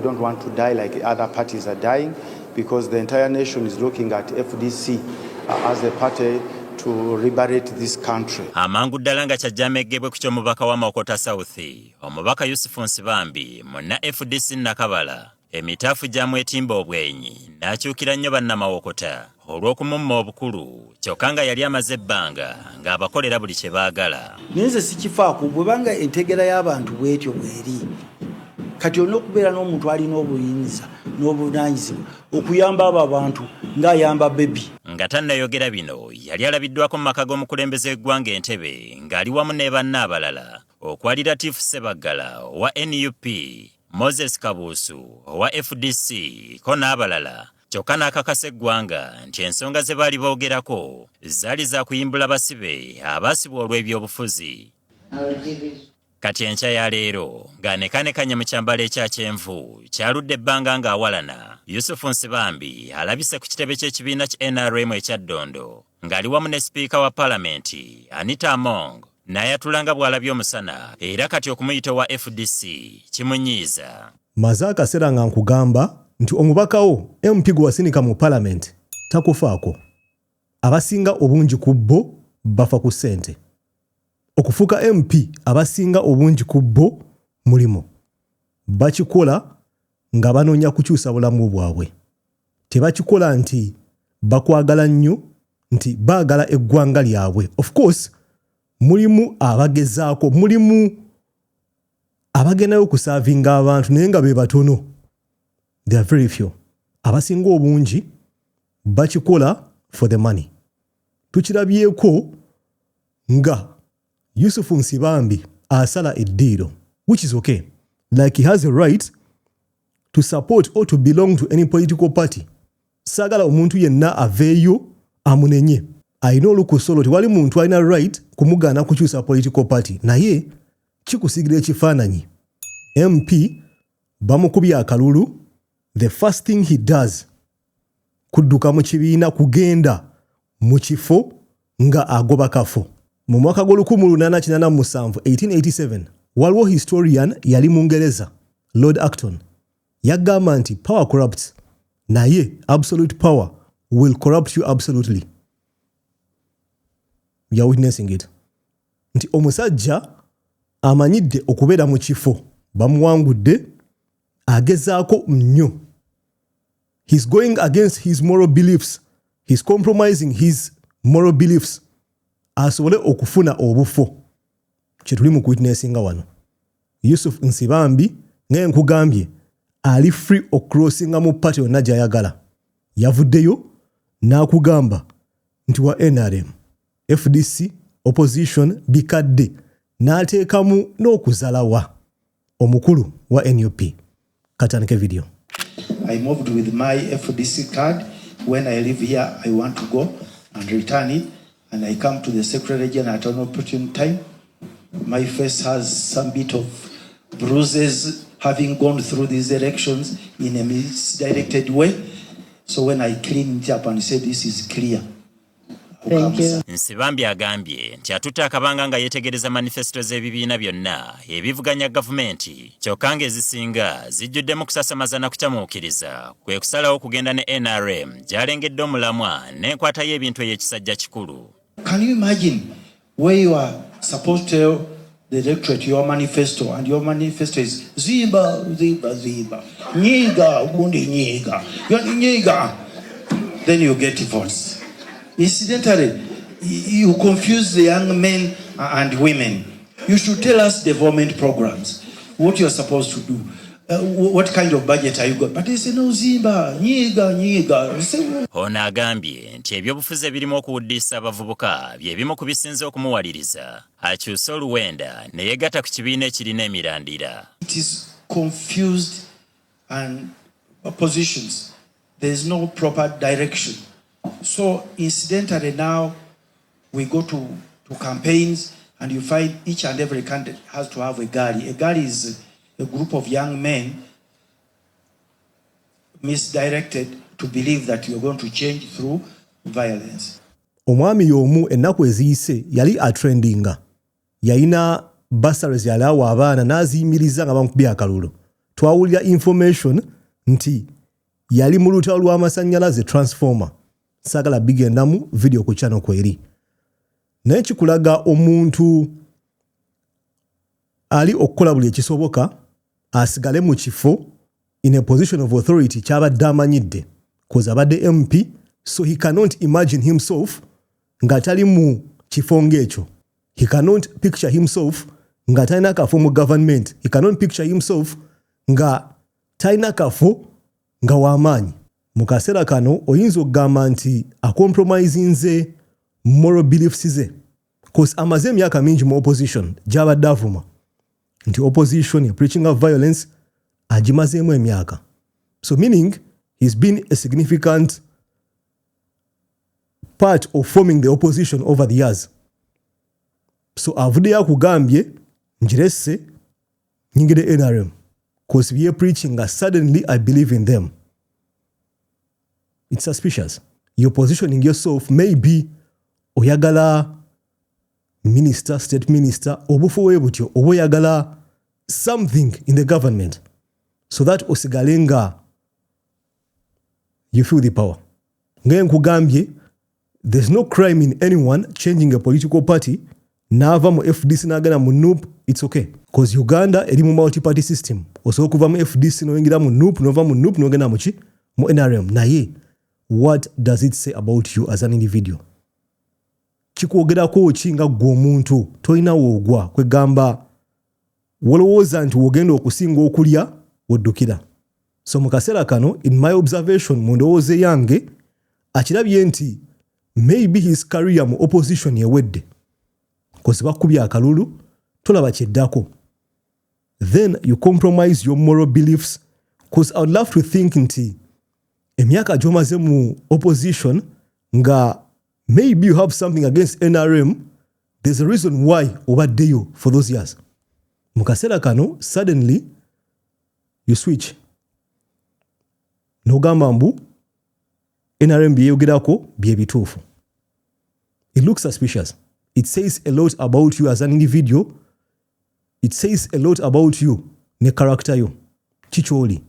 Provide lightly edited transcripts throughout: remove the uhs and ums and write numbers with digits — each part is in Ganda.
don't want to die like other parties are dying, because the entire nation is looking at FDC as a party to liberate this country. Amangu ddala nga kyajjamegebwe ku ky'omubaka wa Mawokota South, omubaka Yusuf Nsibambi muna FDC nakabala emitaafu gyamwetimba obwenyi n'akyukira nnyo bannamawokota olw'okumumma obukulu kyokka nga yali amaze ebbanga ng'abakolera buli kye baagala. Nze sikifaako bwe banga entegera y'abantu bw'etyo bw'eri kati olina okubeera n'omuntu alina obuyinza n'obuvunaanyizibwa okuyamba abo abantu ng'ayamba bebi. Nga tannayogera bino yali alabiddwako mu maka g'omukulembeze w'eggwanga Entebbe ng'ali wamu ne banne abalala okwali Latifu Ssebaggala owa NUP, Moses Kabuusu owa FDC ko n'abalala, kyokka n'akakasa eggwanga nti ensonga ze baali boogerako zaali za kuyimbula basibe abaasibwa olw'ebyobufuzi. Kati enkya ya leero ng'anekanekanye mu kyambalo ekya kyenvu kyaludde ebbanga ng'awalana, Yusuf Nsibambi alabise ku kitebe ky'ekibiina ki NRM ekya Ddondo ng'ali wamu ne sipiika wa paalamenti Anita Among n'ayatulanga bw'alabye omusana, era kati okumuyita wa FDC kimunyiiza. Maze akaseera nga nkugamba nti omubaka wo MP gwe wasinika mu paalamenti takufaako. Abasinga obungi ku bo bafa ku ssente. Okufuuka MP abasinga obungi ku bo mulimo. Bakikola nga banoonya kukyusa bulamu bwabwe. Tebakikola nti bakwagala nnyo, nti baagala eggwanga lyabwe. Of course, mulimu abagezaako, mulimu abagendayo okusaavinga abantu naye nga be batono. They are very few. Abasinga obungi bakikola for the money. Tukirabyeko nga Yusuf Nsibambi asala eddiiro, which is okay. Like he has a right to support or to belong to any political party. Sagala omuntu yenna aveeyo amunenye. Ayina olukusolo tewali muntu alina right kumugana kukyusa political party. Naye kikusigira ekifaananyi. MP bamukubya akalulu, the first thing he does kudduka mu kibiina kugenda mu kifo nga agoba kafo. Mu mwaka gw'1887, 1887, waliwo historian yali Mungereza, Lord Acton. Yagamba nti power corrupts, naye absolute power will corrupt you absolutely. You are witnessing it. Nti omusajja amanyidde okubeera mu kifo bamuwangudde agezaako nnyo. He's going against his moral beliefs. He's compromising his moral beliefs. Asobole okufuna obufo. Kyetuli mu witnessinga wano. Yusuf Nsibambi ngaye nkugambye ali free ocrossinga mu party yonna gy'ayagala. Yavuddeyo n'akugamba nti wa NRM, FDC, opposition bikadde n'ateekamu n'okuzalawa omukulu wa NUP. Katandike video. I moved with my FDC card. When I live here, I want to go and return it. And I come to the Secretary General at an opportune time. My face has some bit of bruises, having gone through these elections in a misdirected way. So when I cleaned it up and said this is clear. Thank you. Nsibambi agambye nti atutte akabanga nga yeetegereza manifesto z'ebibiina byonna ebivuganya gavumenti, kyokka ng'ezisinga zijjuddemu kusasamaza na kukyamuukiriza, kwe kusalawo kugenda ne NRM gy'alengedde omulamwa n'enkwata y'ebintu ey'ekisajja kikulu. Can you imagine where you are supposed to tell the electorate your manifesto, and your manifesto is Ziba, Ziba, Ziba, Nyiga, Wundi Nyiga, Nyiga. Then you get votes. Incidentally, you confuse the young men and women. You should tell us development programs, what you're supposed to do. What kind of budget are you got? But they say no, Ziba, Nyiga. Ono agambye nti ebyobufuzi ebirimu okuwuddisa abavubuka bye bimu ku bisinze okumuwaliriza akyuse oluwenda ne yeegatta ku kibiina ekirina emirandira. It is confused and positions. There is no proper direction. So incidentally now we go to campaigns and you find each and every candidate has to have a gari. A gari is a group of young men misdirected to believe that you're going to change through violence. Omwami y'omu ennaku eziyise yali atrendinga. Yalina bursaries yalawa abaana n'aziyimiriza nga bamukubya akalulu. twawulira information nti yali mu lutalo lw'amasannyalaze transformer. Sagala bigendamu video ku channel kweri. Naye kikulaga omuntu ali okukola buli ekisoboka asigale mu kifo in a position of authority kyabadde amanyidde. Cause abadde MP, so he cannot imagine himself nga tali mu kifo ng'ekyo. He cannot picture himself nga talina kafo mu government. He cannot picture himself nga talina kafo nga w'amaanyi. Mu kaseera kano oyinza okugamba nti acompromisinze moral beliefs ze. Cause amaze emyaka mingi mu opposition gy'abadde avuma nti opposition preaching of violence agimazeemu emyaka. So meaning he's been a significant part of forming the opposition over the years. So avuddeyo akugambye njiresse nyingire NRM cause we are preaching nga suddenly I believe in them. It's suspicious. You're positioning yourself maybe oyagala minister, state minister, obufuwe butyo, oboyagala something in the government so that osigalenga you feel the power. Ngaye nkugambye there's no crime in anyone changing a political party nava mu FDC nagana mu NUP. It's okay because Uganda eri mu multi-party system. Osobola kuva mu FDC noyingira mu NUP, nova mu NUP nogenda mu ki mu NRM. Naye what does it say about you as an individual? Kikwogerako ki nga gwe omuntu tolina woogwa kwegamba wolowooza nti wogenda okusinga okulya woddukira. So mu kaseera kano in my observation mu ndowooza yange akirabye nti maybe his career mu opposition yewedde because bakubye akalulu tolaba kyeddako. Then you compromise your moral beliefs because I would love to think nti emyaka gy'omaze mu opposition nga maybe you have something against NRM. There's a reason why obaddeyo for those years. Mu kaseera kano suddenly you switch. Nogamba mbu NRM byeyogerako bye bituufu. It looks suspicious. It says a lot about you as an individual. It says a lot about you ne character yo. Kicholi.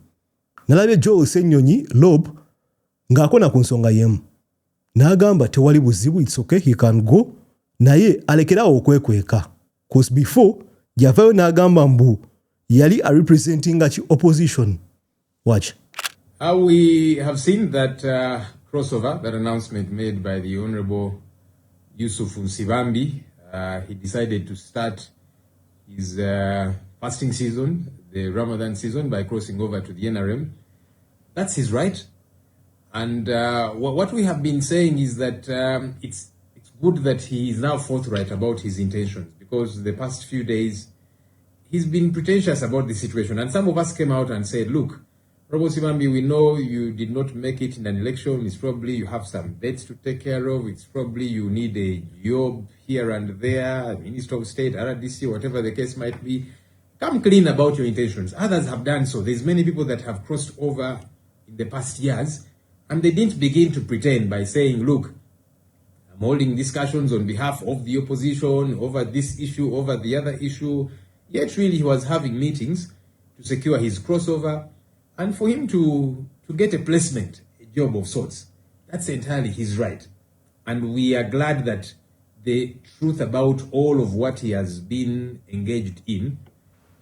Nalabye Joe Senyonyi Lob ng'akona ku nsonga yemu. N'agamba tewali buzibu, it's okay, he can go. Naye alekerawo okwekweka. Cause before yavayo n'agamba mbu yali a representing a opposition. Watch. We have seen that crossover, that announcement made by the Honorable Yusuf Nsibambi. He decided to start his fasting season, the Ramadan season, by crossing over to the NRM. That's his right. And what we have been saying is that it's good that he is now forthright about his intentions, because the past few days he's been pretentious about the situation. And some of us came out and said, look, Robo Nsibambi, we know you did not make it in an election. It's probably you have some debts to take care of. It's probably you need a job here and there, Minister of State, RDC, whatever the case might be. Come clean about your intentions. Others have done so. There's many people that have crossed over in the past years, and they didn't begin to pretend by saying, look, I'm holding discussions on behalf of the opposition over this issue, over the other issue. Yet really he was having meetings to secure his crossover and for him to get a placement, a job of sorts. That's entirely his right. And we are glad that the truth about all of what he has been engaged in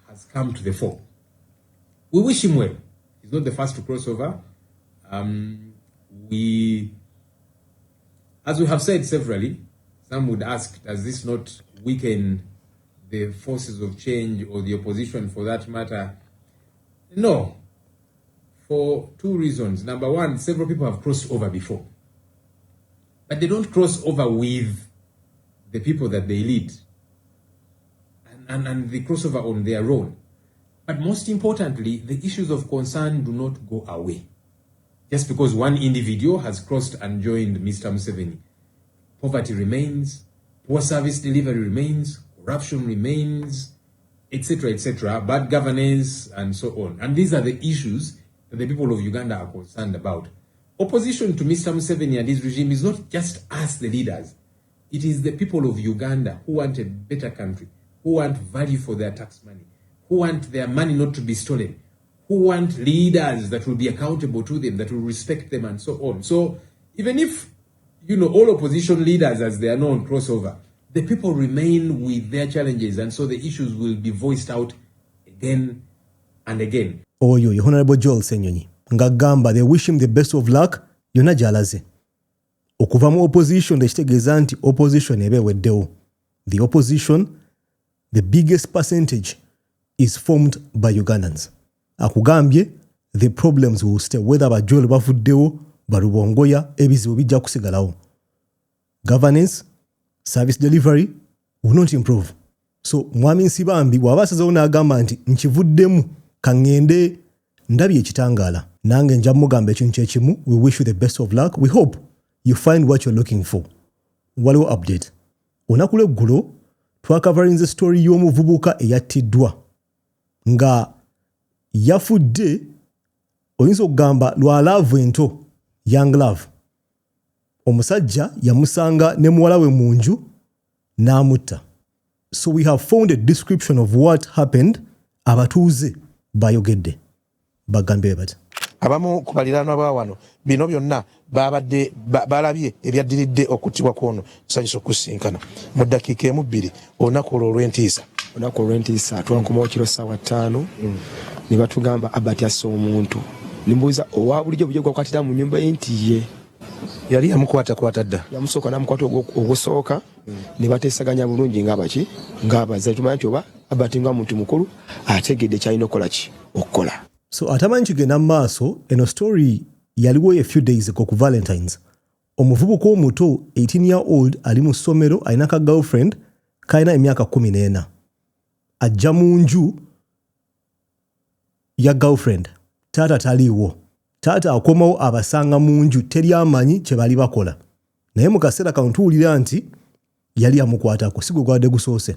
has come to the fore. We wish him well. He's not the first to cross over. As we have said severally, some would ask, does this not weaken the forces of change or the opposition for that matter? No, for two reasons. Number one, several people have crossed over before, but they don't cross over with the people that they lead, and they cross over on their own. But most importantly, the issues of concern do not go away. Just because one individual has crossed and joined Mr. Museveni, poverty remains, poor service delivery remains, corruption remains, etc., bad governance, and so on. And these are the issues that the people of Uganda are concerned about. Opposition to Mr. Museveni and his regime is not just us, the leaders. It is the people of Uganda who want a better country, who want value for their tax money, who want their money not to be stolen, who want leaders that will be accountable to them, that will respect them, and so on. So even if, all opposition leaders, as they are known, crossover, the people remain with their challenges, and so the issues will be voiced out again and again. Oyo ye Honorable Joel Senyonyi nga gamba they wish him the best of luck yonna gy'alaze. Okuva mu opposition tekitegeeza nti opposition eba eweddewo. The opposition, the biggest percentage is formed by Ugandans. Akugambye the problems will stay whether Bajol bafuddewo balubongoya ebizibu bijja kusigalawo. Governance, service delivery will not improve. So Mwami Nsibambi bw'aba asazeewo n'agamba nti nkivuddemu kangende ndabye ekitangaala nange nja mugamba ekintu kyekimu. We wish you the best of luck. We hope you find what you're looking for. Waliwo update. Olunaku lw'eggulo twakavarinze story y'omuvubuka eyattiddwa nga yafudde oyinza okugamba lwa laavu ento, young love. Omusajja yamusanga ne muwala we mu nju n'amutta. So we have found a description of what happened. Abatuuze bayogedde bagambye bati abamu ku baliraanwa ba wano bino byonna babadde balabye ebyaddiridde okuttibwa kw'ono tusanyusa okusinkana mu ddakiika emu bbiri olunaku olwo olw'entiisa twankomawo kiro ssaawa 5 ne batugamba abati asse omuntu nimbuuza owa bulijjo bujja gwakwatira mu nnyumba ye nti ye yali yamukwatakwata dda yamusooka n'amukwata ogusooka ne bateesaganya bulungi ng'abaze tumanya nti oba abati nga muntu mukulu ategedde kyalina okukola. So atamanyi kigenda mu maaso eno story yaliwo a few days ago ku Valentines. Omuvubuka omuto 18-year-old ali mu ssomero alina ka girlfriend kalina emyaka 14. Ajja mu nju ya girlfriend. Taata taliiwo. Taata akomawo abasanga mu nju teri amanyi kye bali bakola. Naye mu kaseera kano tuwulira nti yali yamukwatako si gwe gwadde gusoose.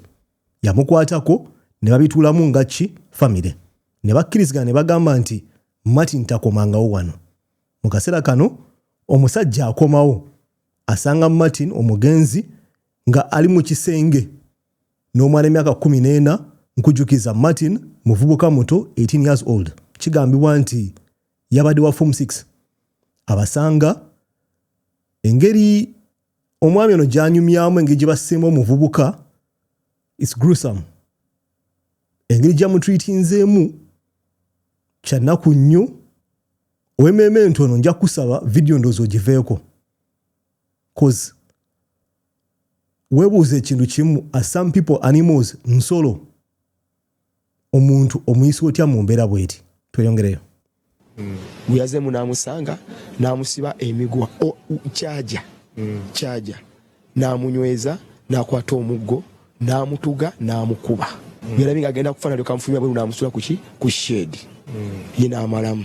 Yamukwatako ne babituulamu nga ki family. Ne bakkirizigana ne bagamba nti Martin takomangawo wano. Mu kaseera kano omusajja akomawo asanga Martin omugenzi nga ali mu kisenge n'omwana emyaka 14 nkujjukiza Martin muvubuka muto 18 years old. Kigambibwa nti yabadde wa form 6. Abasanga engeri omwami ono gy'anyumyamu engeri gye basseemu omuvubuka it's gruesome. Engeri gy'amutreatinzeemu kyannaku nnyo. Ow'emmeeme ntono nja kusaba video ndowooza ogiveeko. Cause weebuuza ekintu kimu as some people animals nsolo omuntu omuyisa otya mu mbeera bw'eti. Tweyongereyo. Bwe yazeemu n'amusanga n'amusiba emiguwa kyaja n'amunyweza n'akwata omuggo n'amutuga n'amukuba. Byalabinga agenda kufaana lyoka mufumya bwe n'amusula ku shade. Ye n'amalamu.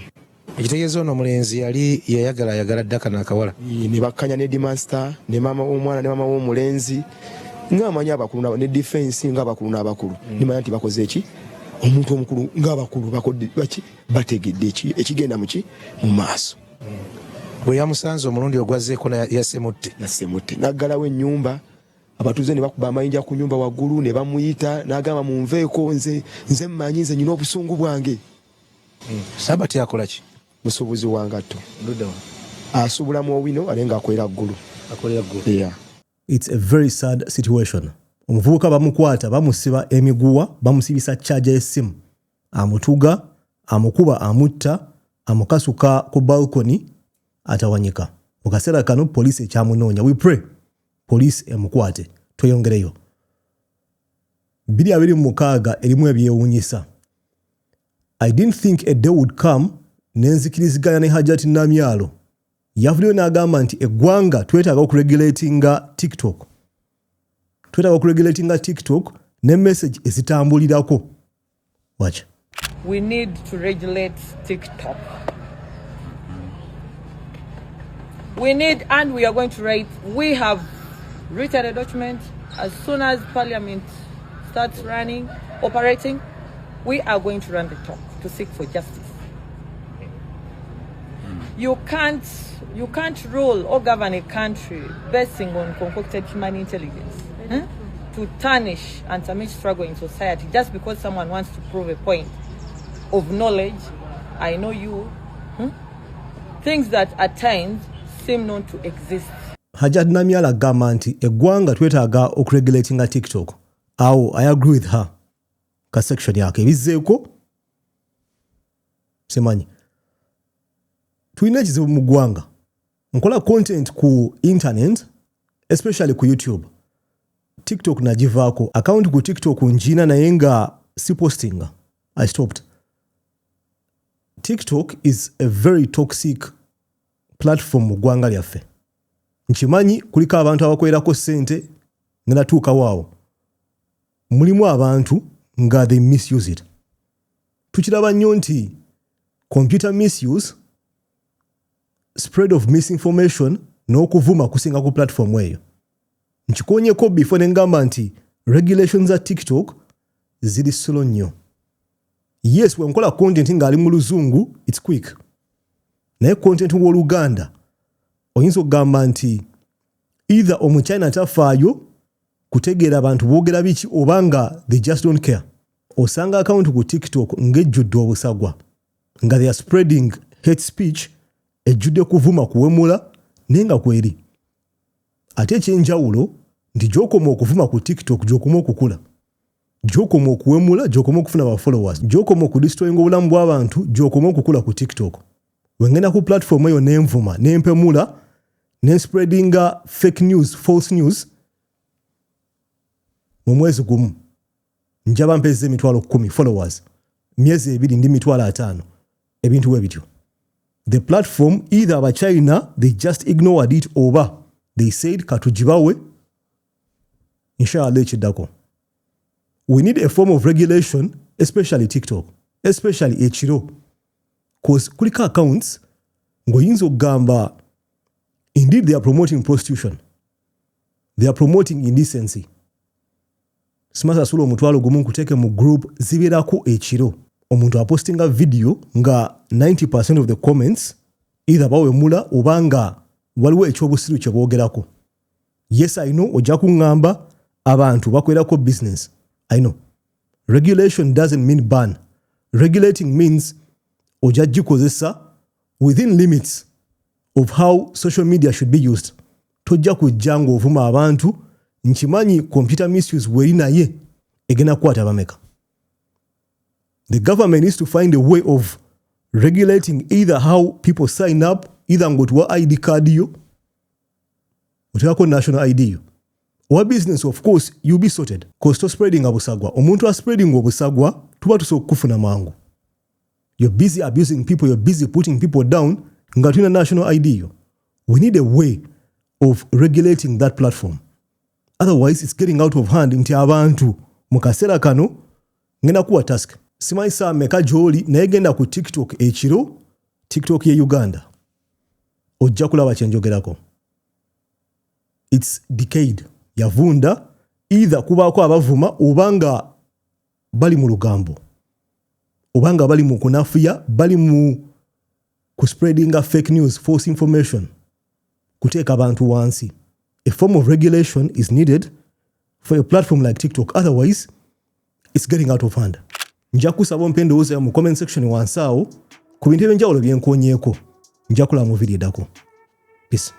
Ekitegeeza ono omulenzi yali yayagala ddaka n'akawala. Ne bakkanya ne Dimaster ne maama w'omwana ne maama w'omulenzi ng'amanyi abakulu ne defense ng'abakulu n'abakulu. Nimanya nti bakoze eki omuntu omukulu ng'abakulu bakodde bategedde ekigenda mu maaso. Bwe yamusanze omulundi ogwazzeeko yasemutte n'aggalawo ennyumba. Abatuuze ne bakuba amayinja ku nnyumba waggulu ne bamuyita n'agamba munveeko nze mmanyi nze nyina obusungu bwange. Sabati akola ki? Musuubuzi wa ngatto. Asubulamu owino ale ng'akolera ggulu. Yeah. It's a very sad situation. Omuvubuka bamukwata bamusiba emiguwa bamusibisa charger y'essimu. Amutuga, amukuba, amutta, amukasuka ku balcony atawanyika. Mu kaseera kano poliisi ekyamunoonya. We pray poliisi emukwate. Tweyongereyo. 2026 erimu ebyewuunyisa. I didn't think a day would come nenzikiriziganya ne Hajati Namyalo. Yavuddeyo n'agamba nti eggwanga twetaaga okuregulatinga TikTok. Ne message ezitambulirako. Watch. We need to regulate TikTok. And we are going to write, we have written a document. As soon as Parliament starts operating, we are going to run the talk to seek for justice. You can't rule or govern a country basing on concocted human intelligence to tarnish and submit struggle in society just because someone wants to prove a point of knowledge I know you. Things that at times seem not to exist. Hajat Namyala agamba nti eggwanga twetaaga okuregulatinga TikTok. Awo I agree with her. Ka section yake ebizzeeko semanyi. Tulina ekizibu mu ggwanga. Nkola content ku internet, especially ku YouTube. TikTok nagivaako. Account ku TikTok njina naye nga si postinga. I stopped. TikTok is a very toxic platform mu ggwanga lyaffe. Nkimanyi kuliko abantu abakolerako ssente nga natuuka waawo. Mulimu abantu nga they misuse it. Tukiraba nnyo nti computer misuse, spread of misinformation n'okuvuma kusinga ku platform eyo. Nkikoonyeko before ne ngamba nti regulations za TikTok ziri slow nnyo. Yes, when nkola content nga ali mu luzungu, it's quick. Naye content w'Oluganda oyinza okugamba nti either omuchina tafaayo kutegeera abantu boogera biki obanga they just don't care. Osanga account ku TikTok ng'ejjudde obusagwa nga they are spreading hate speech ejjudde kuvuma kuwemula nenga kweri. Ate ekyenjawulo nti gy'okoma okuvuma ku TikTok gy'okoma okukula. Gy'okoma okuwemula gy'okoma okufuna ba followers. Gy'okoma okudestroyinga obulamu bw'abantu gy'okoma okukula ku TikTok. Wengenda ku platform eyo n'envuma n'empemula n'enspreadinga fake news, false news mu mwezi gumu njaba mpeze emitwalo 10 followers, myezi 2 ndi mitwalo 5, ebintu bwe bityo. The platform either aba China they just ignored it oba they said katujibawe inshallah ekiddako. We need a form of regulation, especially TikTok, especially ekiro, because kuliko accounts ngoyinza okugamba indeed they are promoting prostitution, they are promoting indecency. Simasa sulo omutwalo gumu nkuteke mu group zibeerako ekiro omuntu apostinga video nga 90% of the comments either bawemula obanga waliwo ekyobusiru kye boogerako. Yes, I know ojja kuŋŋamba abantu bakwerako business. I know. Regulation doesn't mean ban. Regulating means ojja gikozesa within limits of how social media should be used. Tojja kujja ng'ovuma abantu nkimanyi computer misuse weri naye egenda kukwata bameka. The government needs to find a way of regulating either how people sign up, either ngotuwa ID card yo, oteekako national ID yo. Our business, of course, you'll be sorted. Because to spreading obusagwa. Omuntu a spreading obusagwa, tuba tusobola kufuna mangu. You're busy abusing people, you're busy putting people down, nga tulina national ID yo. We need a way of regulating that platform. Otherwise, it's getting out of hand nti abantu mu kaseera kano ngenda kuwa task. Simanyi saa meka gy'oli naye genda ku TikTok ekiro, TikTok ye Uganda. Ojja kulaba kye njogerako. It's decayed. Yavunda either kubaako abavuma obanga bali mu lugambo, obanga bali mu kunafuya, bali mu kuspreadinga fake news, false information, kuteeka abantu wansi. A form of regulation is needed for a platform like TikTok. Otherwise, it's getting out of hand. Nja kusaba mpendooza mu comment section wansi awo ku bintu ebyenjawulo bye nkoonyeeko. Nja kulaba mu video eddako. Peace.